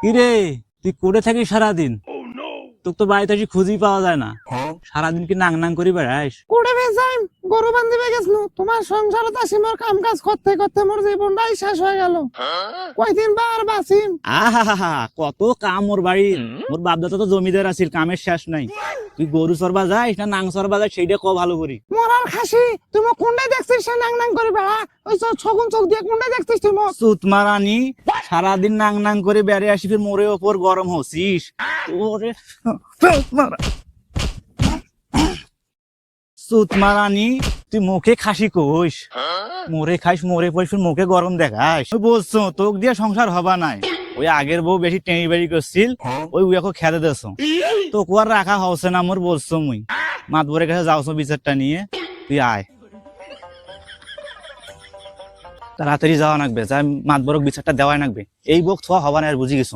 কিরে, তুই কোটে থাকিস সারাদিন? তোকে তো বাড়িতে এসে খুঁজেই পাওয়া যায় না। সারাদিন কি নাং নাং করি বেড়াইস? কোড়ে বেজাইম গরু বান্ধিবে গেছনু তোমার সংসারত আসি মোর কাম কাজ করতে করতে মোর জীবনটাই শেষ হয়ে গেল। কয়দিন বার বাঁচিম। আহা, কত কাম ওর বাড়ির। মোর বাপদাদা তো জমিদার আছিল, কামের শেষ নাই। তুই গরু চরবা যাইস না নাং চরবা যাইস সেইটা ক ভালো করি। মরার খাসি তুমি কোনটাই দেখছিস সে নাং নাং করে বেড়া। ওই ছগুন চোখ দিয়ে কোনটাই দেখছিস তুই মোর? সুতমারানি, সারাদিন নাং নাং করে বেড়ে আসি ফির মোরে ওপর গরম হচ্ছিস। ওরে সুতমারানি, তুই মুখে খাসি কইস, মোরে খাইস মোরে পয়স মুখে গরম দেখাস। বলছো তোক দিয়ে সংসার হবা নাই। ওই আগের বউ বেশি টেনি বেড়ি করছিল, ওই উয়াকে খেতে দেছ। তোকে আর রাখা হচ্ছে না মোর, বলছো মুই মাতবরের কাছে যাওছ বিচারটা নিয়ে। তুই আয়, তাড়াতাড়ি যাওয়া লাগবে, যাই মাতবরক বিচারটা দেওয়াই লাগবে। এই বক থোয়া হবা না আর বুঝি গেছো।